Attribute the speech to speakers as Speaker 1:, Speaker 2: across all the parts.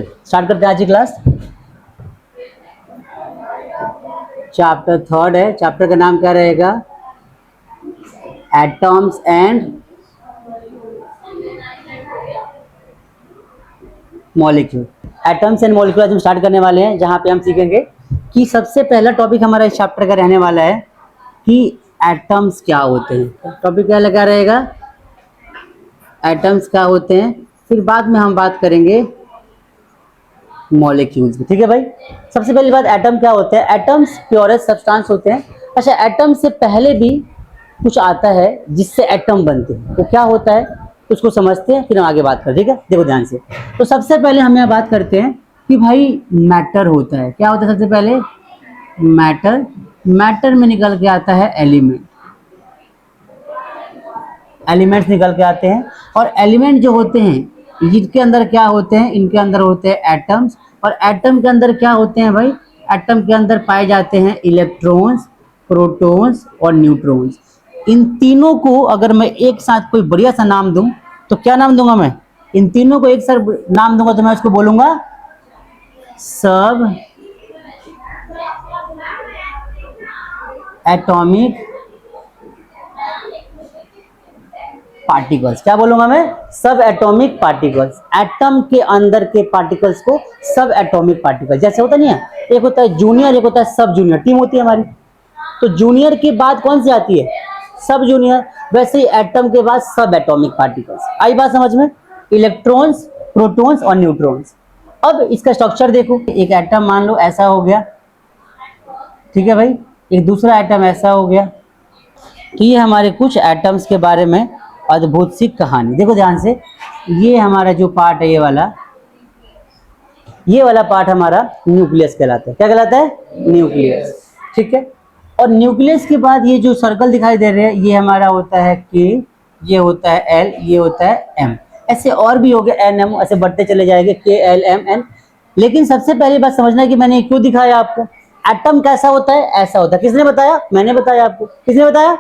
Speaker 1: Start करते हैं आज की क्लास। चैप्टर थर्ड है। चैप्टर का नाम क्या रहेगा? Atoms and molecule. Atoms and molecule आज हम स्टार्ट करने वाले हैं, जहां पे हम सीखेंगे कि सबसे पहला टॉपिक हमारा इस चैप्टर का रहने वाला है कि एटम्स क्या होते हैं। टॉपिक क्या लगा रहेगा? एटम्स क्या होते हैं। फिर बाद में हम बात करेंगे मॉलिक्यूल्स की। ठीक है भाई। सबसे पहली बात, एटम क्या होते हैं? एटम्स प्योरेस्ट सब्सटेंस होते हैं। अच्छा, एटम से पहले भी कुछ आता है जिससे एटम बनते हैं, तो क्या होता है उसको समझते हैं, फिर हम आगे बात करते हैं। ठीक है, देखो ध्यान से। तो सबसे पहले हम यहाँ बात करते हैं कि भाई मैटर होता है। क्या होता है सबसे पहले? मैटर। मैटर में निकल के आता है एलिमेंट। एलिमेंट्स निकल के आते हैं, और एलिमेंट जो होते हैं जिनके अंदर क्या होते हैं, इनके अंदर होते हैं एटम्स। और एटम के अंदर क्या होते हैं भाई? एटम के अंदर पाए जाते हैं इलेक्ट्रॉन्स, प्रोटॉन्स और न्यूट्रॉन्स। इन तीनों को अगर मैं एक साथ कोई बढ़िया सा नाम दूं तो क्या नाम दूंगा मैं? इन तीनों को एक साथ नाम दूंगा तो मैं उसको बोलूंगा सब एटॉमिक पार्टिकल्स। क्या बोलूंगा मैं? सब एटॉमिक पार्टिकल्स। एटम के अंदर के पार्टिकल्स को सब एटॉमिक पार्टिकल। जैसे होता नहीं है, एक होता है जूनियर, एक होता है सब जूनियर। टीम होती है हमारी, तो जूनियर के बाद कौन सी आती है? सब जूनियर। वैसे ही एटम के बाद सब एटॉमिक पार्टिकल्स। आई बात समझ में? इलेक्ट्रॉन्स, प्रोटॉन्स और न्यूट्रॉन्स। अब इसका स्ट्रक्चर देखो। एक एटम मान लो ऐसा हो गया, ठीक है भाई। एक दूसरा एटम ऐसा हो गया। तो ये हमारे कुछ एटम्स के बारे में अद्भुत सी कहानी। देखो ध्यान से, ये हमारा जो पार्ट है, ये वाला पार्ट हमारा न्यूक्लियस कहलाता है। क्या कहलाता है? न्यूक्लियस। ठीक है। और न्यूक्लियस के बाद ये जो सर्कल दिखाई दे रहे हैं, ये हमारा होता है के, ये होता है एल, ये होता है एम। ऐसे और भी हो गए एन एम, ऐसे बढ़ते चले जाएंगे के एल एम एन। लेकिन सबसे पहली बात समझना कि मैंने क्यों दिखाया आपको। एटम कैसा होता है? ऐसा होता है। किसने बताया? मैंने बताया आपको। किसने बताया?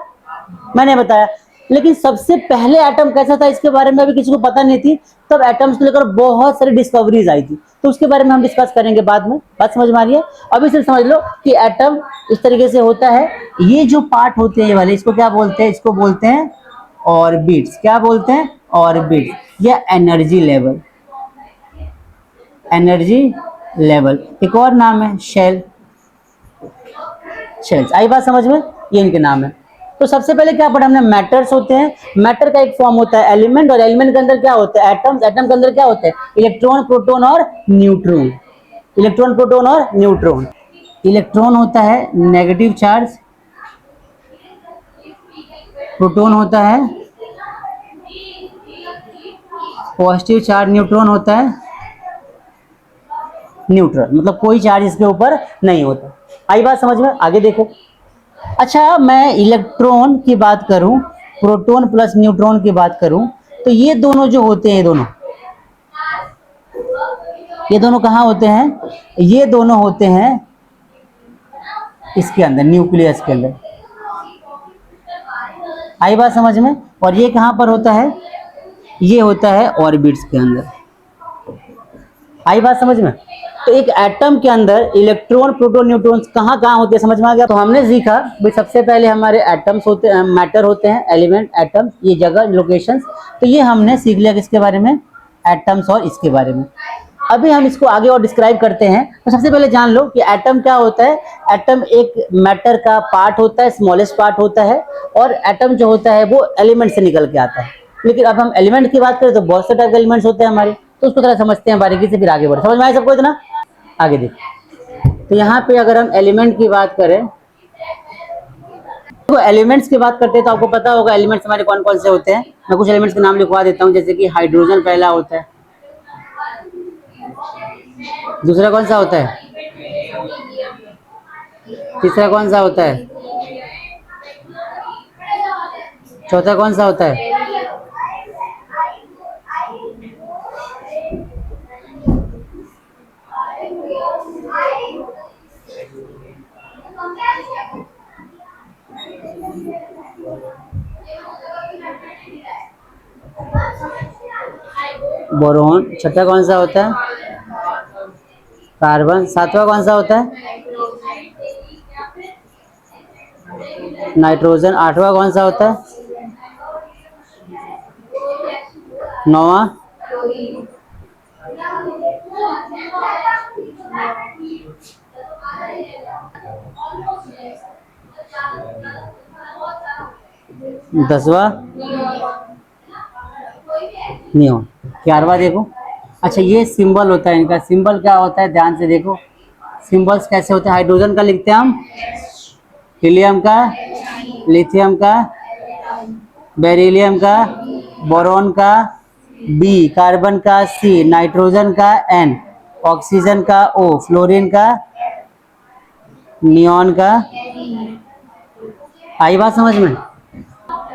Speaker 1: मैंने बताया। लेकिन सबसे पहले एटम कैसा था इसके बारे में अभी किसी को पता नहीं थी। तब एटम्स को लेकर बहुत सारी डिस्कवरीज आई थी, तो उसके बारे में हम डिस्कस करेंगे बाद में। बात समझ में आ रही है? अभी सिर्फ समझ लो कि एटम इस तरीके से होता है। ये जो पार्ट होते हैं ये वाले, इसको क्या बोलते हैं? इसको बोलते हैं ऑर्बिट्स। क्या बोलते हैं? ऑर्बिट्स या एनर्जी लेवल। Energy level. एक और नाम है शेल, शेल्स। आई बात समझ में? ये इनके नाम है। तो सबसे पहले क्या पढ़ा हमने? मैटर्स होते हैं। मैटर का एक फॉर्म होता है एलिमेंट, और एलिमेंट के अंदर क्या होता है? एटम्स। एटम के अंदर क्या होता है? इलेक्ट्रॉन, प्रोटॉन और न्यूट्रॉन। इलेक्ट्रॉन, प्रोटॉन और न्यूट्रॉन। इलेक्ट्रॉन होता है नेगेटिव चार्ज, प्रोटॉन होता है पॉजिटिव चार्ज, न्यूट्रॉन होता है न्यूट्रल। मतलब कोई चार्ज इसके ऊपर नहीं होता। आई बात समझ में? आगे देखो। अच्छा, मैं इलेक्ट्रॉन की बात करूं, प्रोटॉन प्लस न्यूट्रॉन की बात करूं, तो ये दोनों जो होते हैं, ये दोनों कहाँ होते हैं? ये दोनों होते हैं इसके अंदर, न्यूक्लियस के अंदर। आई बात समझ में? और ये कहाँ पर होता है? ये होता है ऑर्बिट्स के अंदर। आई बात समझ में? तो एक एटम के अंदर इलेक्ट्रॉन, प्रोटॉन, न्यूट्रॉन कहाँ कहाँ होते हैं, समझ में आ गया? तो हमने सीखा भाई सबसे पहले हमारे एटम्स होते हैं, मैटर होते हैं, एलिमेंट, एटम्स, ये जगह, लोकेशंस। तो ये हमने सीख लिया किसके बारे में? एटम्स और इसके बारे में। अभी हम इसको आगे और डिस्क्राइब करते हैं। तो सबसे पहले जान लो कि एटम क्या होता है। एटम एक मैटर का पार्ट होता है, स्मॉलेस्ट पार्ट होता है। और एटम जो होता है वो एलिमेंट से निकल के आता है। लेकिन अब हम एलिमेंट की बात करें तो बहुत से टाइप के एलिमेंट्स होते हैं हमारे, तो उसको थोड़ा समझते हैं बारीकी से, फिर आगे बढ़े। समझ में आया सबको इतना? आगे देखो। तो यहाँ पे अगर हम एलिमेंट की बात करें, तो एलिमेंट्स की बात करते हैं तो आपको पता होगा एलिमेंट्स हमारे कौन कौन से होते हैं। मैं कुछ एलिमेंट्स के नाम लिखवा देता हूँ, जैसे कि हाइड्रोजन पहला होता है। दूसरा कौन सा होता है? तीसरा कौन सा होता है? चौथा कौन सा होता है? बोरोन। छठा कौन सा होता है? कार्बन। सातवां कौन सा होता है? नाइट्रोजन। आठवां कौन सा होता है? नौवां? 10वां? नियोन। 11वां देखो। अच्छा, ये सिंबल होता है इनका। सिंबल क्या होता है, ध्यान से देखो। सिंबल्स कैसे होते हैं? हाइड्रोजन का लिखते हैं हम, हीलियम का, लिथियम का, बेरिलियम का, बोरॉन का बी, कार्बन का सी, नाइट्रोजन का एन, ऑक्सीजन का ओ, फ्लोरीन का, नियॉन का। आई बात समझ में?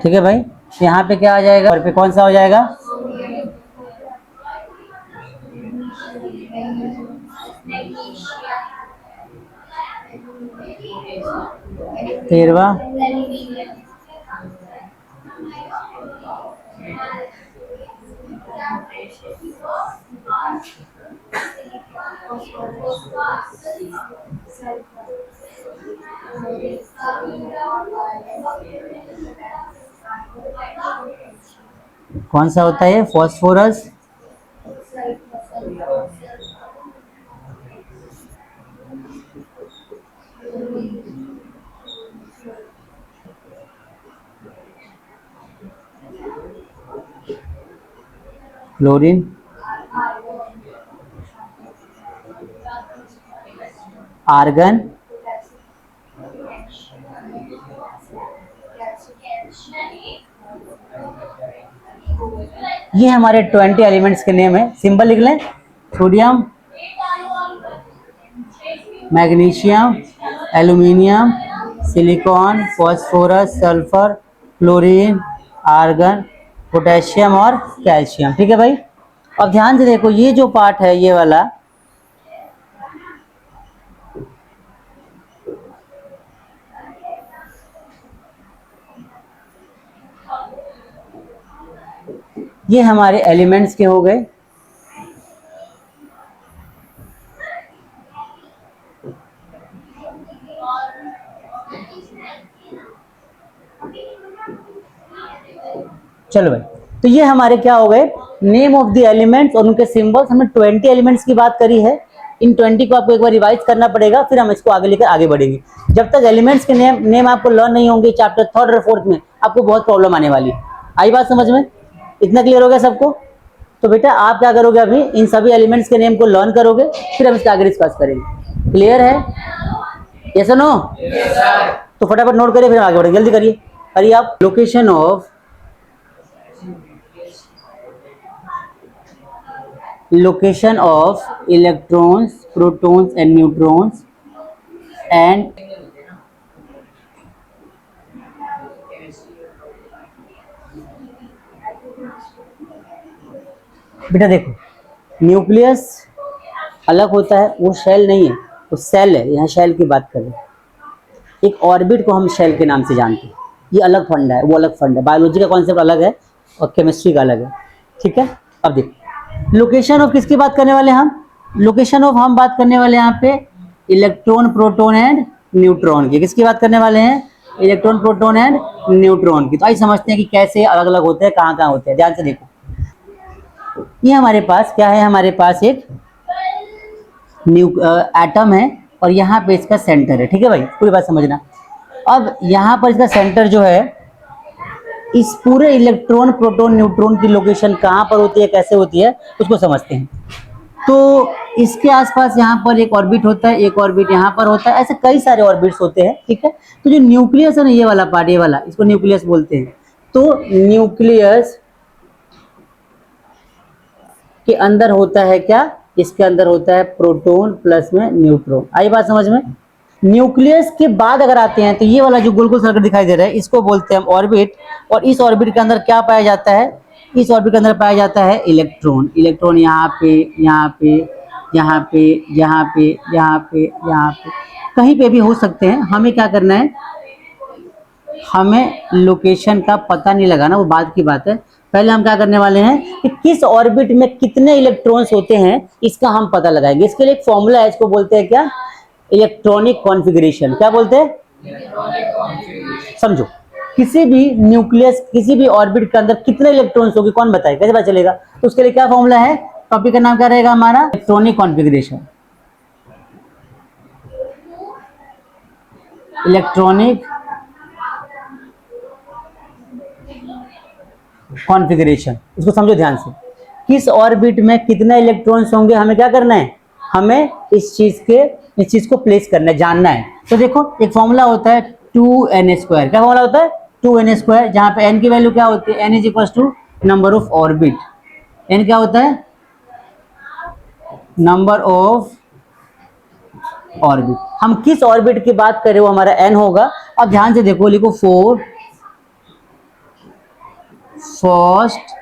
Speaker 1: ठीक है भाई, यहाँ पे क्या आ जाएगा और पे कौन सा हो जाएगा? तेरवा? कौन सा होता है? फॉस्फोरस। क्लोरीन। आर्गन। ये हमारे 20 एलिमेंट्स के नेम है। सिंबल लिख लें। Sodium, magnesium, aluminium, silicon, phosphorus, sulphur, chlorine, argon, potassium और कैल्शियम। ठीक है भाई। अब ध्यान से देखो, ये जो पार्ट है ये वाला, ये हमारे एलिमेंट्स के हो गए। चलो भाई, तो ये हमारे क्या हो गए? नेम ऑफ द एलिमेंट्स और उनके सिंबल्स। हमने 20 एलिमेंट्स की बात करी है। इन 20 को आपको एक बार रिवाइज करना पड़ेगा, फिर हम इसको आगे लेकर आगे बढ़ेंगे। जब तक एलिमेंट्स के नेम आपको लर्न नहीं होंगे चैप्टर 3 और 4 में, आपको बहुत प्रॉब्लम आने वाली है। आई बात समझ में? इतना क्लियर हो गया सबको? तो बेटा आप क्या करोगे, अभी इन सभी एलिमेंट्स के नेम को लर्न करोगे, फिर हम इसका आगे डिस्कस करेंगे। क्लियर है? यस और नो? तो फटाफट नोट करिए, फिर आगे बढ़ेंगे। जल्दी करिए, करिए आप। Location of electrons, protons and neutrons and बेटा देखो, न्यूक्लियस अलग होता है, वो शेल नहीं है, वो सेल है। यहाँ शेल की बात करें, एक ऑर्बिट को हम शेल के नाम से जानते हैं। ये अलग फंडा है, वो अलग फंड है। बायोलॉजी का कॉन्सेप्ट अलग है और केमिस्ट्री का अलग है। ठीक है। अब देखो, लोकेशन ऑफ किसकी बात करने वाले हैं हम? लोकेशन ऑफ हम बात करने वाले हैं यहाँ पे इलेक्ट्रॉन, प्रोटॉन एंड न्यूट्रॉन की। किसकी बात करने वाले हैं? इलेक्ट्रॉन, प्रोटॉन एंड न्यूट्रॉन की। तो आइए समझते हैं कि कैसे अलग अलग होते हैं, कहाँ कहाँ होते हैं। ध्यान से देखो, ये हमारे पास क्या है? हमारे पास एक एटम है और यहाँ पे इसका सेंटर है। ठीक है भाई, पूरी बात समझना। अब यहाँ पर इसका सेंटर जो है, इस पूरे इलेक्ट्रॉन, प्रोटॉन, न्यूट्रॉन की लोकेशन कहाँ पर होती है, कैसे होती है, उसको समझते हैं। तो इसके आसपास यहाँ पर एक ऑर्बिट होता है, एक ऑर्बिट यहाँ पर होता है, ऐसे कई सारे ऑर्बिट्स होते हैं। ठीक है। तो जो न्यूक्लियस है ना, ये वाला पार्ट, ये वाला, इसको न्यूक्लियस बोलते हैं। तो न्यूक्लियस के अंदर होता है क्या? इसके अंदर होता है प्रोटॉन प्लस में न्यूट्रॉन। आई बात समझ में? न्यूक्लियस के बाद अगर आते हैं तो ये वाला जो गोल गोल सर्कल दिखाई दे रहा है, इसको बोलते हैं हम ऑर्बिट। और इस ऑर्बिट के अंदर क्या पाया जाता है? इस ऑर्बिट के अंदर पाया जाता है इलेक्ट्रॉन। इलेक्ट्रॉन यहाँ पे, यहाँ पे, यहाँ पे, यहाँ पे, यहाँ पे, यहाँ पे, कहीं पे भी हो सकते हैं। हमें क्या करना है? हमें लोकेशन का पता नहीं लगाना, वो बात की बात है। पहले हम क्या करने वाले हैं कि किस ऑर्बिट में कितने इलेक्ट्रॉन्स होते हैं इसका हम पता लगाएंगे। इसके लिए एक फॉर्मूला है, इसको बोलते हैं क्या, इलेक्ट्रॉनिक कॉन्फ़िगरेशन। क्या बोलते हैं, समझो, किसी भी न्यूक्लियस, किसी भी ऑर्बिट के अंदर कितने इलेक्ट्रॉन्स होंगे कौन बताए, कैसे पता चलेगा? तो उसके लिए क्या फॉर्मूला है, टॉपिक का नाम क्या रहेगा हमारा, इलेक्ट्रॉनिक कॉन्फ़िगरेशन। इलेक्ट्रॉनिक कॉन्फ़िगरेशन, इसको समझो ध्यान से। किस ऑर्बिट में कितने इलेक्ट्रॉन्स होंगे हमें क्या करना है, हमें इस चीज को प्लेस करना है, जानना है। तो देखो एक फॉर्मूला होता है 2n²। क्या फॉर्मूला होता है, 2n², जहां पे n की वैल्यू क्या होती है, n is equal to number of orbit. n क्या होता है, नंबर ऑफ ऑर्बिट। हम किस ऑर्बिट की बात करें वो हमारा n होगा। अब ध्यान से देखो, लिखो 4 फर्स्ट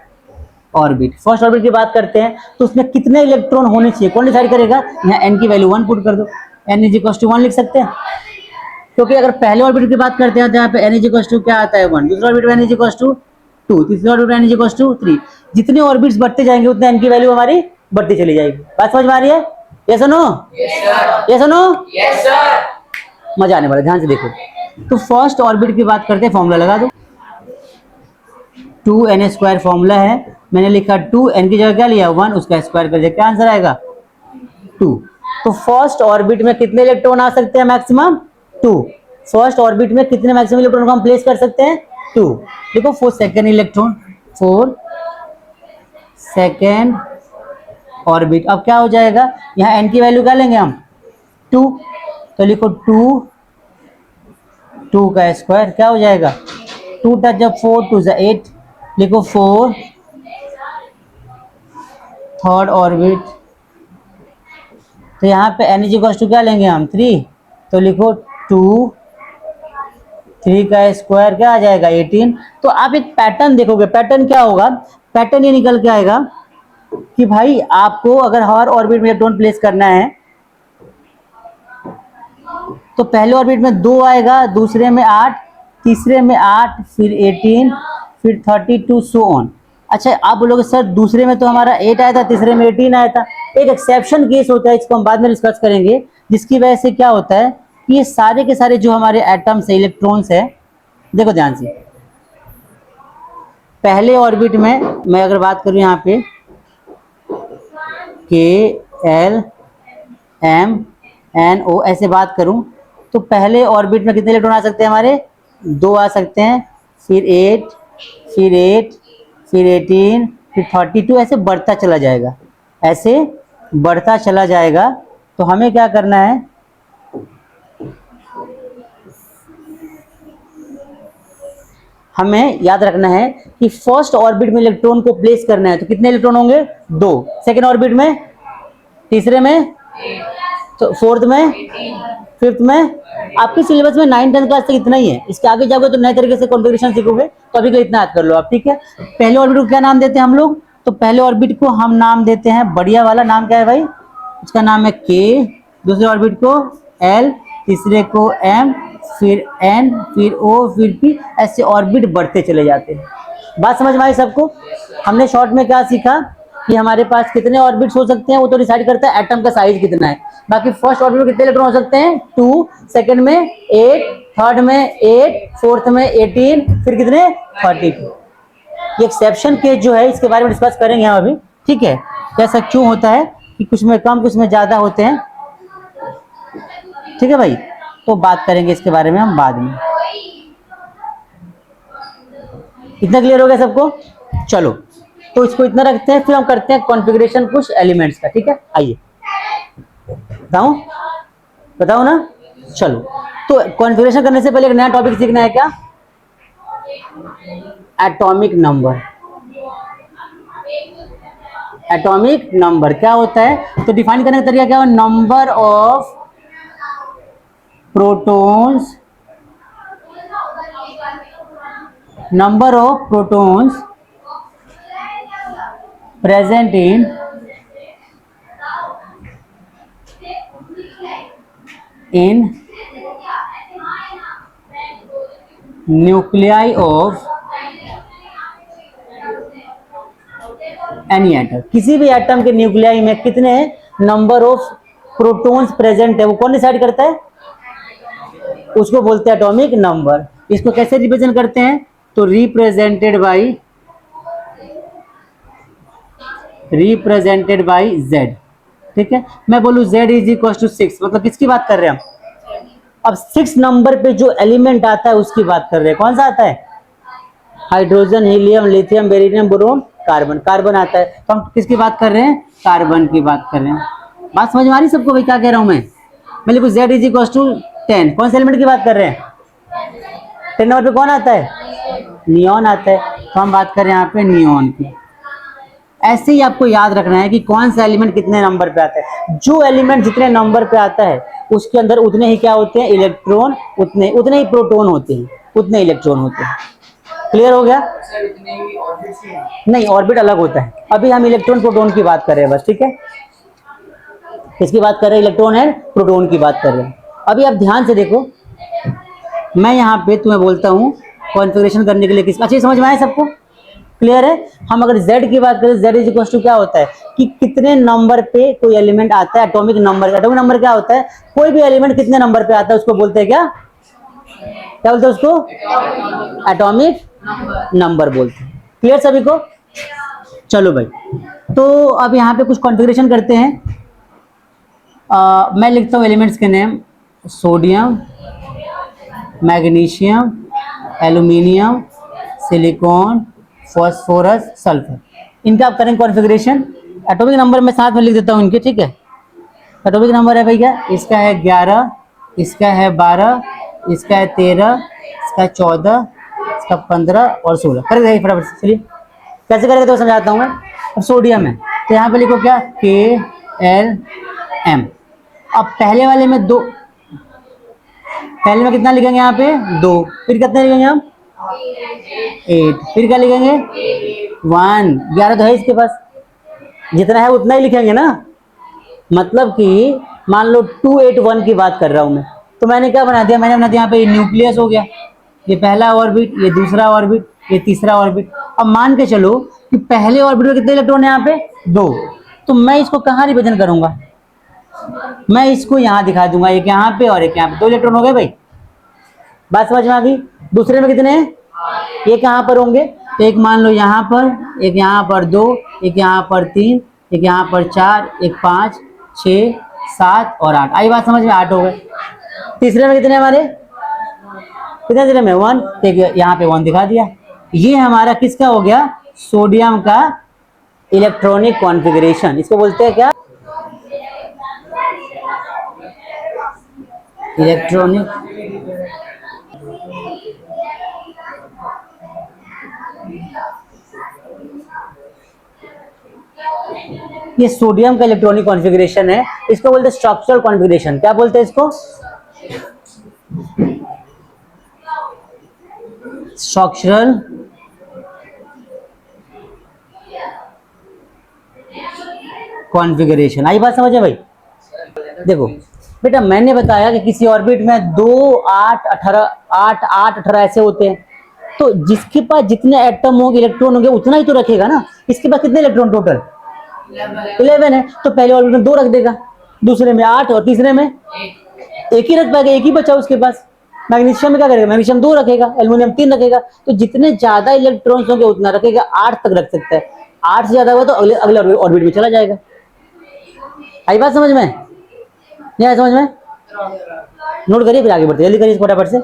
Speaker 1: ऑर्बिट। फर्स्ट ऑर्बिट की बात करते हैं तो उसमें कितने इलेक्ट्रॉन होने चाहिए, कौन डिसाइड करेगा? यहाँ n की वैल्यू 1 पुट कर दो, n इज इक्वल टू 1 लिख सकते हैं। क्योंकि अगर पहले ऑर्बिट की बात करते हैं तो यहाँ पे n इज इक्वल टू क्या आता है 1, दूसरे ऑर्बिट में n इज इक्वल टू 2, तीसरे ऑर्बिट में n इज इक्वल टू 3। जितने ऑर्बिट्स बढ़ते जाएंगे उतने n की वैल्यू हमारी बढ़ती चली जाएगी। बात समझ में आ रही है? यस और नो? यस और नो? Yes sir. मजा आने वाला, ध्यान से देखो। तो फर्स्ट ऑर्बिट की बात करते हैं, फॉर्मूला लगा दो, 2n² फॉर्मूला है। मैंने लिखा 2n की जगह क्या लिया 1, उसका स्क्वायर कर दिया, क्या आंसर आएगा 2। तो फर्स्ट ऑर्बिट में कितने इलेक्ट्रॉन आ सकते हैं, मैक्सिमम 2। फर्स्ट ऑर्बिट में कितने मैक्सिमम इलेक्ट्रॉन को हम प्लेस कर सकते हैं, 2। देखो 4 सेकेंड इलेक्ट्रॉन, 4 सेकेंड ऑर्बिट। अब क्या हो जाएगा, यहाँ n की वैल्यू क्या लेंगे हम 2, तो लिखो 2 का स्क्वायर क्या हो जाएगा, 2 टच जब 4 2 जा 8, लिखो 4 थर्ड ऑर्बिट। तो यहाँ पे n इज इक्वल टू क्या लेंगे हम 3, तो लिखो 2 3 का स्क्वायर क्या आ जाएगा 18। तो आप एक पैटर्न देखोगे, पैटर्न क्या होगा, पैटर्न ये निकल के आएगा कि भाई आपको अगर हर ऑर्बिट में इलेक्ट्रॉन प्लेस करना है तो पहले ऑर्बिट में 2 आएगा, दूसरे में 8, तीसरे में 8, फिर 18, फिर 32 सो ऑन। अच्छा आप बोलोगे सर दूसरे में तो हमारा 8 आया था, तीसरे में 18 आया था। एक एक्सेप्शन केस होता है, इसको हम बाद में डिस्कस करेंगे, जिसकी वजह से क्या होता है कि ये सारे के सारे जो हमारे एटम्स है, इलेक्ट्रॉन्स है, देखो ध्यान से, पहले ऑर्बिट में मैं अगर बात करूं यहाँ पे KLMNO ऐसे बात करूं तो पहले ऑर्बिट में कितने इलेक्ट्रॉन आ सकते हैं हमारे, 2 आ सकते हैं, फिर 8, फिर 8, फिर 18, फिर 32, ऐसे बढ़ता चला जाएगा, ऐसे बढ़ता चला जाएगा। तो हमें क्या करना है, हमें याद रखना है कि फर्स्ट ऑर्बिट में इलेक्ट्रॉन को प्लेस करना है तो कितने इलेक्ट्रॉन होंगे 2, सेकेंड ऑर्बिट में, तीसरे में, तो फोर्थ में, फिफ्थ में। आपके सिलेबस में 9th 10th क्लास तक इतना ही है, इसके आगे जाओगे तो नए तरीके से कॉन्फ़िगरेशन सीखोगे, तो अभी के लिए इतना याद कर लो आप, ठीक है। पहले ऑर्बिट को क्या नाम देते हैं हम लोग, तो पहले ऑर्बिट को हम नाम देते हैं, बढ़िया वाला नाम क्या है भाई, उसका नाम है K, दूसरे ऑर्बिट को L, तीसरे को M, फिर N, फिर O, फिर P, ऐसे ऑर्बिट बढ़ते चले जाते हैं। बात समझ में आई सबको? हमने शॉर्ट में क्या सीखा कि हमारे पास कितने ऑर्बिट्स हो सकते हैं, वो तो डिसाइड करता है एटम का साइज कितना है। बाकी फर्स्ट ऑर्बिट में कितने इलेक्ट्रॉन हो सकते हैं 2, सेकंड में 8, थर्ड में 8, फोर्थ में 18, फिर कितने 32। ये एक्सेप्शन केस जो है इसके बारे में डिस्कस करेंगे हम अभी, ठीक है, कैसा क्यों होता है कि कुछ में कम कुछ में ज्यादा होते हैं, ठीक है भाई। तो बात करेंगे इसके बारे में हम बाद में। इतना क्लियर हो गया सबको? चलो तो इसको इतना रखते हैं, फिर हम करते हैं कॉन्फ़िगरेशन कुछ एलिमेंट्स का, ठीक है। आइए बताओ ना, चलो। तो कॉन्फ़िगरेशन करने से पहले एक नया टॉपिक सीखना है, क्या, एटॉमिक नंबर। एटॉमिक नंबर क्या होता है, तो डिफाइन करने का तरीका क्या है, number of protons, number of protons present in nuclei of any atom, किसी भी एटम के न्यूक्लियाई में कितने नंबर ऑफ प्रोटॉन्स प्रेजेंट है वो कौन डिसाइड करता है? उसको बोलते हैं एटॉमिक नंबर। इसको कैसे रिप्रेजेंट करते हैं? तो रिप्रेजेंटेड बाई जेड। ठीक है, मैं बोलूं z इज इक्वल टू 6, मतलब किसकी बात कर रहे हैं हम? अब 6 नंबर पे जो एलिमेंट आता है उसकी बात कर रहे हैं। कौन सा आता है? Hydrogen, helium, lithium, beryllium, boron, carbon. Carbon आता है, तो हम किसकी बात कर रहे हैं? कार्बन की बात कर रहे हैं। बात समझ में आ रही सबको भाई क्या कह रहा हूं मैं लिखूं z इज इक्वल टू 10, कौन से एलिमेंट की बात कर रहे हैं? 10 नंबर पे कौन आता है? नियॉन आता है, तो हम बात कर रहे हैं यहाँ पे नियॉन की। ऐसे ही आपको याद रखना है कि कौन सा एलिमेंट कितने नंबर पे आता है। जो एलिमेंट जितने नंबर पे आता है उसके अंदर उतने ही क्या होते हैं? इलेक्ट्रॉन, उतने ही प्रोटॉन होते हैं, उतने इलेक्ट्रॉन होते हैं। क्लियर हो गया? नहीं, ऑर्बिट अलग होता है। अभी हम इलेक्ट्रॉन प्रोटॉन की बात कर रहे हैं बस, ठीक है? किसकी बात कर रहे हैं? इलेक्ट्रॉन है प्रोटॉन की बात कर रहे हैं। अभी आप ध्यान से देखो, मैं यहाँ पे तुम्हें बोलता हूँ कॉन्फ़िगरेशन करने के लिए किस, अच्छे समझ में आए सबको? क्लियर है? हम अगर z की बात करें, z इज इक्वल टू क्या होता है कि कितने नंबर पे कोई एलिमेंट आता है, एटॉमिक नंबर। एटॉमिक नंबर क्या होता है? कोई भी एलिमेंट कितने नंबर पे आता है उसको बोलते हैं क्या? क्या बोलते हैं उसको? एटॉमिक नंबर बोलते हैं। क्लियर सभी को? चलो भाई, तो अब यहाँ पे कुछ कॉन्फ़िगरेशन करते हैं। मैं लिखता हूँ एलिमेंट्स के name: sodium, magnesium, aluminium, silicon, phosphorus, sulphur. इनका आप करेंगे कॉन्फ़िगरेशन। एटॉमिक नंबर मैं साथ में लिख देता हूँ इनके, ठीक है? एटॉमिक नंबर है भैया, इसका है 11, इसका है 12, इसका है 13, इसका 14, इसका 15 और 16। कर देगा फटाफट से। चलिए कैसे करेंगे तो समझाता हूँ मैं। अब सोडियम है तो यहाँ पे लिखो क्या? K-L-M। अब पहले वाले में 2, पहले में कितना लिखेंगे? यहाँ पे 2, फिर कितना लिखेंगे हम? 8, फिर क्या लिखेंगे? 1। 11 तो है इसके पास, जितना है उतना ही लिखेंगे ना। मतलब कि मान लो 281 की बात कर रहा हूं मैं, तो मैंने क्या बना दिया? मैंने बना दिया यहाँ पे न्यूक्लियस हो गया, ये पहला ऑर्बिट, ये दूसरा ऑर्बिट, ये तीसरा ऑर्बिट। अब मान के चलो कि पहले ऑर्बिट में कितने इलेक्ट्रॉन है? यहाँ पे 2। तो मैं इसको कहाँ रिप्रेजेंट करूंगा? मैं इसको यहाँ दिखा दूंगा, एक यहाँ पे और एक यहाँ पे। 2 इलेक्ट्रॉन हो गए भाई, बात समझ में आ गई? दूसरे में कितने हैं? ये कहाँ पर होंगे? तो एक मान लो यहाँ पर, एक यहाँ पर 2, एक यहाँ पर 3, एक यहाँ पर 4, एक 5, 6, 7 और 8। आई बात समझ में? 8 हो गए। तीसरे में कितने हमारे? कितने तीसरे में? 1। एक यहाँ पे 1 दिखा दिया। ये हमारा किसका हो गया? सोडियम का इलेक्ट्रॉनिक कॉन्फ़िगरेशन। इसको बोलते हैं क्या? इलेक्ट्रॉनिक ये सोडियम का इलेक्ट्रॉनिक कॉन्फ़िगरेशन है। इसको बोलते हैं स्ट्रक्चरल कॉन्फ़िगरेशन। क्या बोलते हैं इसको? Structural configuration. आई बात समझ है भाई? देखो बेटा, मैंने बताया कि किसी ऑर्बिट में 2, 8, 18, 8, 8, 18 ऐसे होते हैं। तो जिसके पास जितने एटम होंगे, इलेक्ट्रॉन होंगे, उतना ही तो रखेगा ना। इसके पास कितने इलेक्ट्रॉन टोटल? 11 है, तो पहले ऑर्बिट में 2 रख देगा, दूसरे में 8 और तीसरे में 1 ही रख पाएगा, 1 ही बचा उसके पास। मैग्नीशियम में क्या करेगा? मैग्नीशियम 2 रखेगा, एल्यूमिनियम 3 रखेगा। तो जितने ज्यादा इलेक्ट्रॉन्स होंगे उतना रखेगा, 8 तक रख सकता है। 8 से ज्यादा हुआ तो अगले ऑर्बिट में चला जाएगा। आई बात समझ में? नहीं आया समझ में? नोट करिए, फिर आगे बढ़ते, जल्दी करिए फटाफट से।